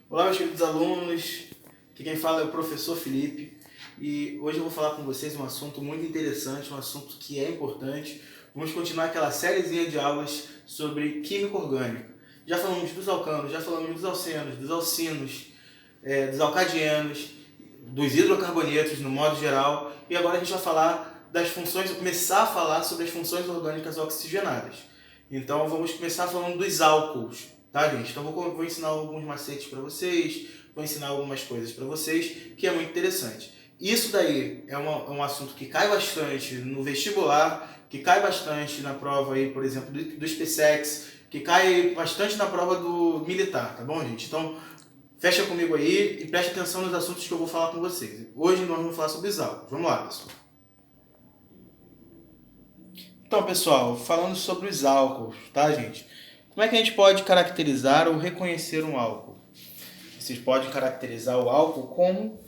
Olá, meus queridos alunos, aqui quem fala é o professor Felipe e hoje eu vou falar com vocês um assunto muito interessante, um assunto que é importante. Vamos continuar aquela sériezinha de aulas sobre química orgânica. Já falamos dos alcanos, já falamos dos alcenos, dos alcinos, dos alcadianos, dos hidrocarbonetos no modo geral, e agora a gente vai falar das funções, vou começar a falar sobre as funções orgânicas oxigenadas. Então vamos começar falando dos álcools, tá, gente? Então vou ensinar alguns macetes para vocês, vou ensinar algumas coisas para vocês, que é muito interessante. Isso daí é um assunto que cai bastante no vestibular, que cai bastante na prova aí, por exemplo, do SpaceX, que cai bastante na prova do militar, tá bom, gente? Então fecha comigo aí e preste atenção nos assuntos que eu vou falar com vocês. Hoje nós vamos falar sobre os álcools. Vamos lá, pessoal. Então, pessoal, falando sobre os álcools, tá, gente? Como é que a gente pode caracterizar ou reconhecer um álcool? Vocês podem caracterizar o álcool como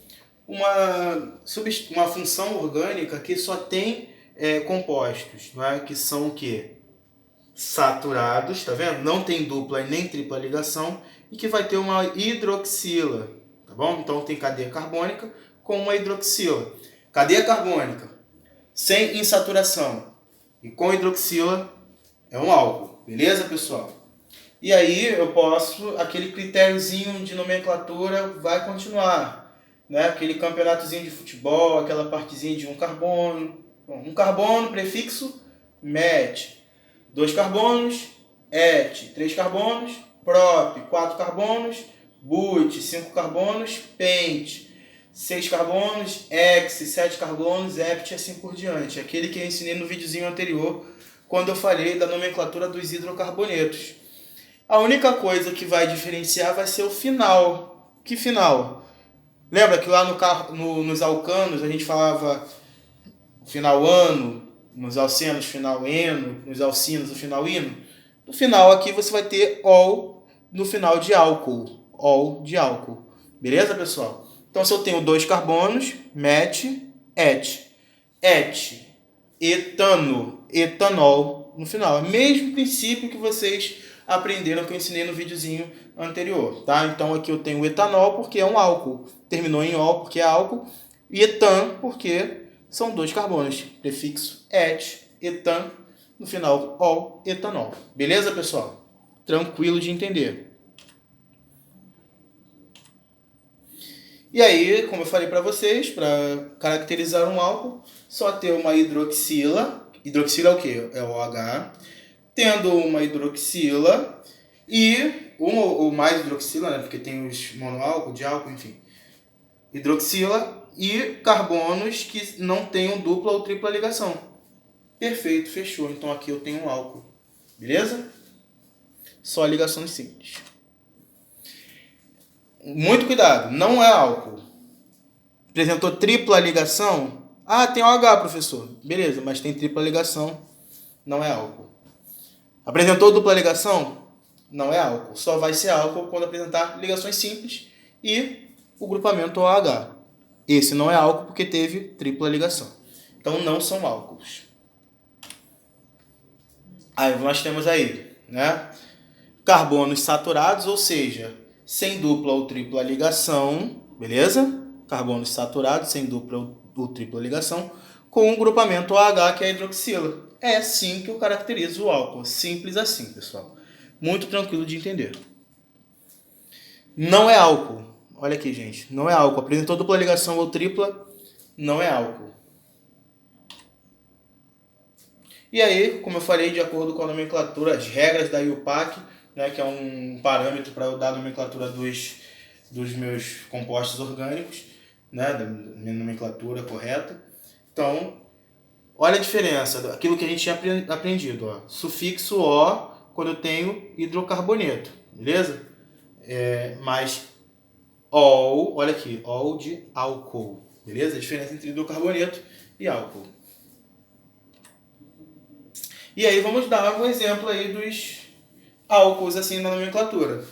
uma função orgânica que só tem compostos, não é? Que são o quê? Saturados, tá vendo? Não tem dupla e nem tripla ligação e que vai ter uma hidroxila, tá bom? Então tem cadeia carbônica com uma hidroxila. Cadeia carbônica sem insaturação e com hidroxila é um álcool, beleza, pessoal? E aí eu posso, aquele critériozinho de nomenclatura vai continuar, né? Aquele campeonatozinho de futebol, aquela partezinha de um carbono. Bom, um carbono, prefixo, met. 2 carbonos, et. 3 carbonos, prop. 4 carbonos, but. 5 carbonos, pent. 6 carbonos, ex. 7 carbonos, ept, e assim por diante. Aquele que eu ensinei no videozinho anterior, quando eu falei da nomenclatura dos hidrocarbonetos. A única coisa que vai diferenciar vai ser o final. Que final? Lembra que lá nos alcanos a gente falava final ano, nos alcenos final eno, nos alcinos o final ino? No final aqui você vai ter ol no final de álcool. Ol de álcool. Beleza, pessoal? Então se eu tenho 2 carbonos, met, et. Et, etano, etanol no final. É o mesmo princípio que vocês aprenderam que eu ensinei no videozinho anterior, tá? Então aqui eu tenho etanol porque é um álcool. Terminou em ol porque é álcool. E etan porque são 2 carbonos. Prefixo et, etan, no final ol, etanol. Beleza, pessoal? Tranquilo de entender. E aí, como eu falei para vocês, para caracterizar um álcool, só ter uma hidroxila. Hidroxila é o quê? É o OH. Tendo uma hidroxila e uma ou mais hidroxila, né? Porque tem os monoálcool, diálcool, enfim. Hidroxila e carbonos que não tenham dupla ou tripla ligação. Perfeito, fechou. Então aqui eu tenho um álcool. Beleza? Só ligações simples. Muito cuidado, não é álcool. Apresentou tripla ligação? Ah, tem OH, professor. Beleza, mas tem tripla ligação, não é álcool. Apresentou dupla ligação? Não é álcool. Só vai ser álcool quando apresentar ligações simples e o grupamento OH. Esse não é álcool porque teve tripla ligação. Então não são álcools. Aí nós temos aí, né? Carbonos saturados, ou seja, sem dupla ou tripla ligação, beleza? Carbonos saturados, sem dupla ou tripla ligação, com um grupamento OH, que é a hidroxila. É assim que eu caracterizo o álcool. Simples assim, pessoal. Muito tranquilo de entender. Não é álcool. Olha aqui, gente. Não é álcool. Apresentou dupla ligação ou tripla, não é álcool. E aí, como eu falei, de acordo com a nomenclatura, as regras da IUPAC, né, que é um parâmetro para eu dar a nomenclatura dos meus compostos orgânicos, né, da minha nomenclatura correta. Então, olha a diferença, aquilo que a gente tinha aprendido. Ó. Sufixo O, quando eu tenho hidrocarboneto, beleza? Mas ol, olha aqui, ol de álcool, beleza? A diferença entre hidrocarboneto e álcool. E aí vamos dar um exemplo aí dos álcools assim na nomenclatura.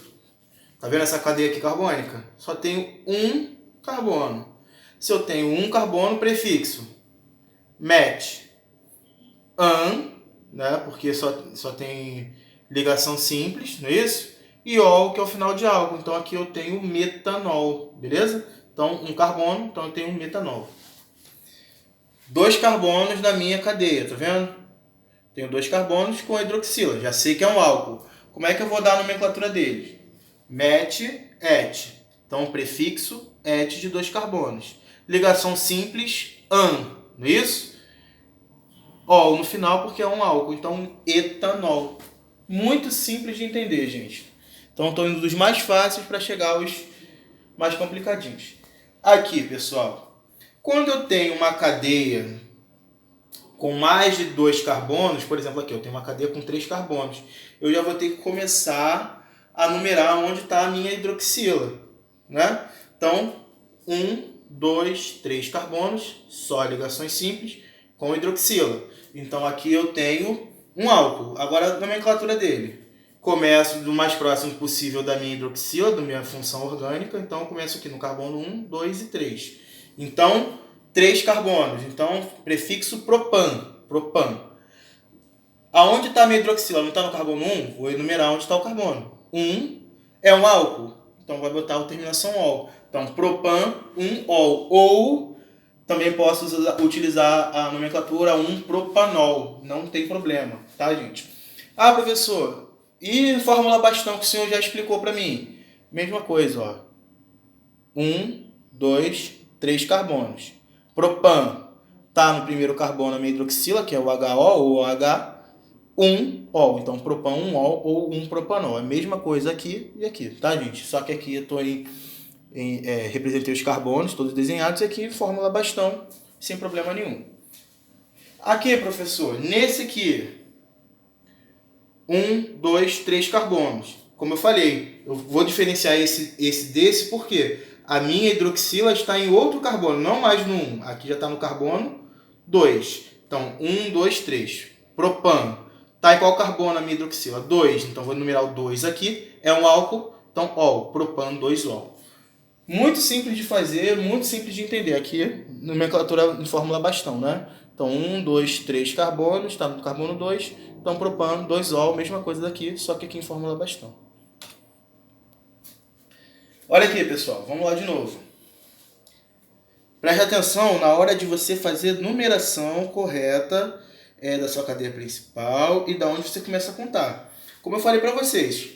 Tá vendo essa cadeia aqui carbônica? Só tenho um carbono. Se eu tenho um carbono, prefixo met, an, né? Porque só tem ligação simples, não é isso? e ol, que é o final de álcool. Então aqui eu tenho metanol, beleza? Então um carbono, então eu tenho um metanol. 2 carbonos na minha cadeia, tá vendo? Tenho 2 carbonos com a hidroxila, já sei que é um álcool. Como é que eu vou dar a nomenclatura deles? Met, et. Então o prefixo et de 2 carbonos. Ligação simples, an, não é isso? Ol no final porque é um álcool, então etanol. Muito simples de entender, gente. Então estou indo dos mais fáceis para chegar aos mais complicadinhos. Aqui, pessoal, quando eu tenho uma cadeia com mais de 2 carbonos, por exemplo, aqui eu tenho uma cadeia com 3 carbonos, eu já vou ter que começar a numerar onde está a minha hidroxila, né? Então, 1, 2, 3 carbonos, só ligações simples com hidroxila. Então aqui eu tenho um álcool. Agora a nomenclatura dele. Começo do mais próximo possível da minha hidroxila, da minha função orgânica. Então eu começo aqui no carbono 1, 2 e 3. Então, 3 carbonos. Então, prefixo propan. Propan. Aonde está a minha hidroxila? Não está no carbono 1? Vou enumerar onde está o carbono. 1 é um álcool. Então vai botar a terminação ol. Então, propan, 1-ol. Ou também posso utilizar a nomenclatura 1-propanol. Não tem problema, tá, gente? Ah, professor, e fórmula bastão que o senhor já explicou para mim? Mesma coisa, ó. 1, 2, 3 carbonos. Propan tá no primeiro carbono a minha hidroxila, que é o HO ou OH. 1-ol. Então, propan 1-ol ou 1-propanol. É a mesma coisa aqui e aqui, tá, gente? Só que aqui eu estou representei os carbonos, todos desenhados, e aqui fórmula bastão, sem problema nenhum. Aqui, professor, nesse aqui, 1, 2, 3 carbonos. Como eu falei, eu vou diferenciar esse desse porque a minha hidroxila está em outro carbono, não mais no 1. Aqui já está no carbono 2. Então, 1, 2, 3. Propan. Está em qual carbono a minha hidroxila? 2. Então, vou numerar o 2 aqui. É um álcool. Então, ol. Propan 2-ol. Muito simples de fazer, muito simples de entender. Aqui, nomenclatura em fórmula bastão, né? Então, 1, 2, 3 carbonos, está no carbono 2. Então, propan, 2-ol, mesma coisa daqui, só que aqui em fórmula bastão. Olha aqui, pessoal, vamos lá de novo. Preste atenção na hora de você fazer numeração correta da sua cadeia principal e da onde você começa a contar. Como eu falei para vocês,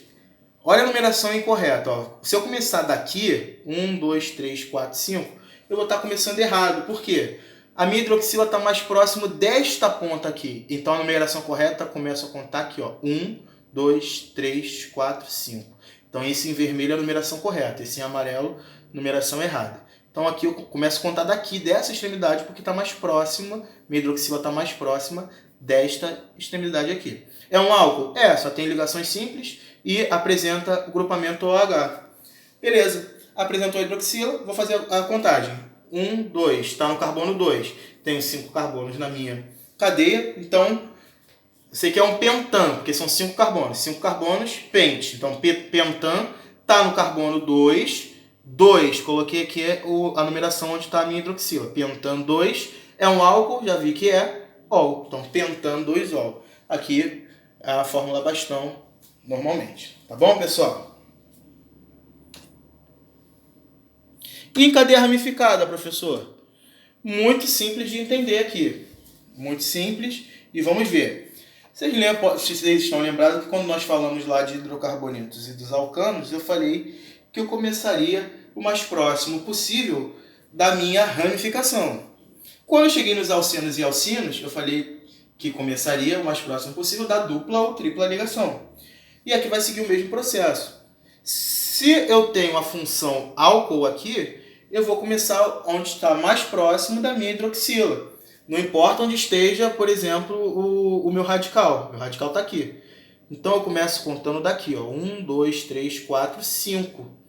olha a numeração incorreta. Ó. Se eu começar daqui, 1, 2, 3, 4, 5, eu vou estar começando errado. Por quê? A minha hidroxila está mais próximo desta ponta aqui. Então a numeração correta começa a contar aqui. Ó. 1, 2, 3, 4, 5. Então esse em vermelho é a numeração correta. Esse em amarelo, numeração errada. Então aqui eu começo a contar daqui, dessa extremidade, porque está mais próxima, minha hidroxila está mais próxima desta extremidade aqui. É um álcool? É, só tem ligações simples e apresenta o grupamento OH. Beleza, apresentou a hidroxila, vou fazer a contagem. 1, 2, está no carbono 2. Tenho 5 carbonos na minha cadeia, então sei que é um pentan, porque são 5 carbonos. 5 carbonos, pente. Então pentan está no carbono 2. 2, coloquei aqui a numeração onde está a minha hidroxila. Pentan 2 é um álcool, já vi que é ol. Então pentan 2-ol. Aqui é a fórmula bastão normalmente. Tá bom, pessoal? E em cadeia ramificada, professor? Muito simples de entender aqui. Muito simples. E vamos ver. Vocês estão lembrados que quando nós falamos lá de hidrocarbonetos e dos alcanos, eu falei que eu começaria o mais próximo possível da minha ramificação. Quando eu cheguei nos alcenos e alcinos, eu falei que começaria o mais próximo possível da dupla ou tripla ligação. E aqui vai seguir o mesmo processo. Se eu tenho a função álcool aqui, eu vou começar onde está mais próximo da minha hidroxila. Não importa onde esteja, por exemplo, o meu radical. Meu radical está aqui. Então eu começo contando daqui, ó, 1, 2, 3, 4, 5.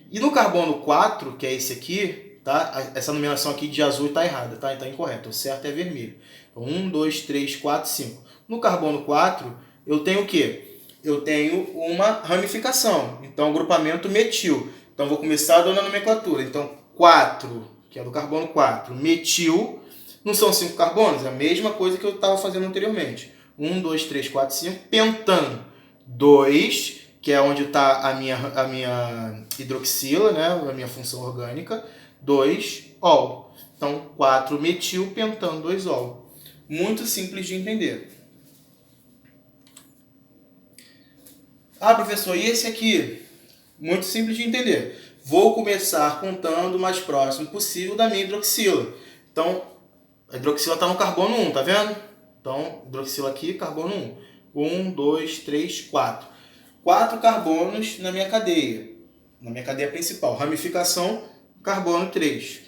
E no carbono 4, que é esse aqui, tá? Essa numeração aqui de azul está errada, tá? Está incorreta. O certo é vermelho. Então, 1, 2, 3, 4, 5. No carbono 4, eu tenho o quê? Eu tenho uma ramificação. Então, grupamento metil. Então, vou começar dando a nomenclatura. Então, 4, que é do carbono 4. Metil, não são 5 carbonos? É a mesma coisa que eu estava fazendo anteriormente. 1, 2, 3, 4, 5. Pentan, 2, que é onde está a minha hidroxila, né? A minha função orgânica. 2-ol. Então, 4-metil-pentano 2-ol. Muito simples de entender. Ah, professor, e esse aqui? Muito simples de entender. Vou começar contando o mais próximo possível da minha hidroxila. Então, a hidroxila está no carbono 1, tá vendo? Então, hidroxila aqui, carbono 1. 1, 2, 3, 4. 4 carbonos na minha cadeia principal. Ramificação, carbono 3.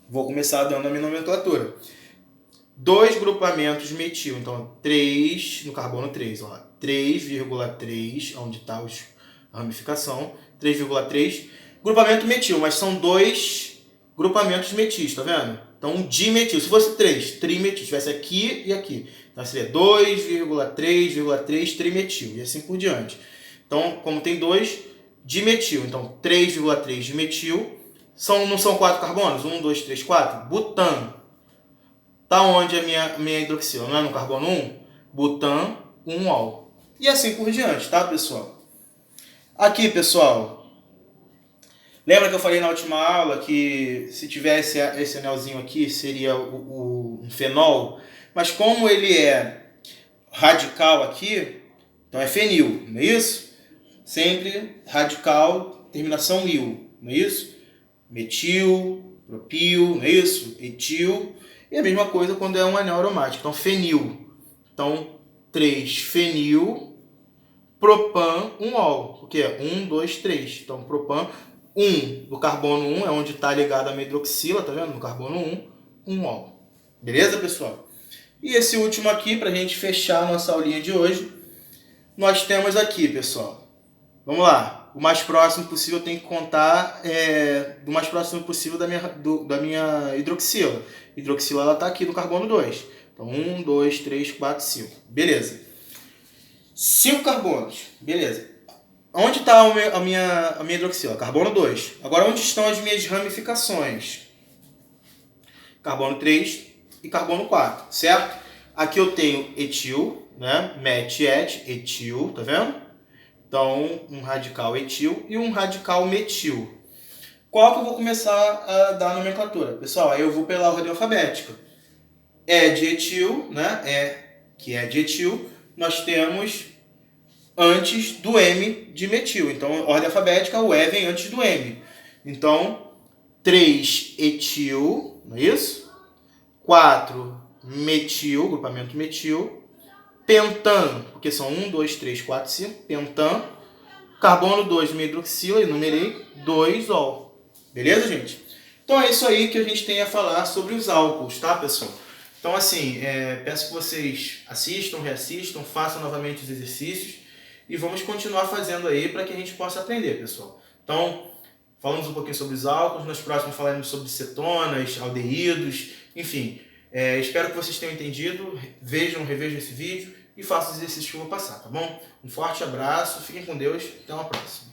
Vou começar dando a minha nomenclatura. 2 grupamentos metil, então 3 no carbono 3, ó. 3,3, onde está a ramificação, 3,3. Grupamento metil, mas são 2 grupamentos metis, tá vendo? Então, um dimetil. Se fosse 3, trimetil. Se tivesse aqui e aqui. Então, seria 2,3,3 trimetil. E assim por diante. Então, como tem 2, dimetil. Então, 3,3 dimetil. Não são 4 carbonos? 1, 2, 3, 4. Butan. Tá onde a minha hidroxila? Não é no carbono 1? Butan, 1-ol. E assim por diante, tá, pessoal? Aqui, pessoal. Lembra que eu falei na última aula que se tivesse esse anelzinho aqui seria um fenol? Mas como ele é radical aqui, então é fenil, não é isso? Sempre radical, terminação il, não é isso? Metil, propil, não é isso? Etil. E a mesma coisa quando é um anel aromático, então fenil. Então 3-fenil, propan, 1-ol, porque é 1, 2, 3. Então propan, 1 do carbono 1 é onde está ligado a minha hidroxila, tá vendo? No carbono 1, 1-ol. Beleza, pessoal? E esse último aqui, para a gente fechar a nossa aulinha de hoje, nós temos aqui, pessoal. Vamos lá. O mais próximo possível eu tenho que contar do mais próximo possível da minha hidroxila. Hidroxila ela está aqui no carbono 2. Então 1, 2, 3, 4, 5. Beleza. 5 carbonos. Beleza. Onde está a minha hidroxila? Carbono 2. Agora onde estão as minhas ramificações? Carbono 3 e carbono 4, certo? Aqui eu tenho etil, né? Met, et, etil, tá vendo? Então, um radical etil e um radical metil. Qual que eu vou começar a dar a nomenclatura? Pessoal, aí eu vou pela ordem alfabética. É de etil, né? Que é de etil, nós temos antes do M de metil. Então, ordem alfabética, o E vem antes do M. Então, 3 etil, não é isso? 4 metil, grupamento metil. Pentan, porque são 1, 2, 3, 4, 5. Pentan. Carbono 2, minha hidroxila, enumerei, 2-ol. Beleza, gente? Então é isso aí que a gente tem a falar sobre os álcools, tá, pessoal? Então, assim, peço que vocês assistam, reassistam, façam novamente os exercícios e vamos continuar fazendo aí para que a gente possa aprender, pessoal. Então, falamos um pouquinho sobre os álcools, nos próximos falaremos sobre cetonas, aldeídos, enfim. Espero que vocês tenham entendido, revejam esse vídeo e façam os exercícios que eu vou passar, tá bom? Um forte abraço, fiquem com Deus, até uma próxima.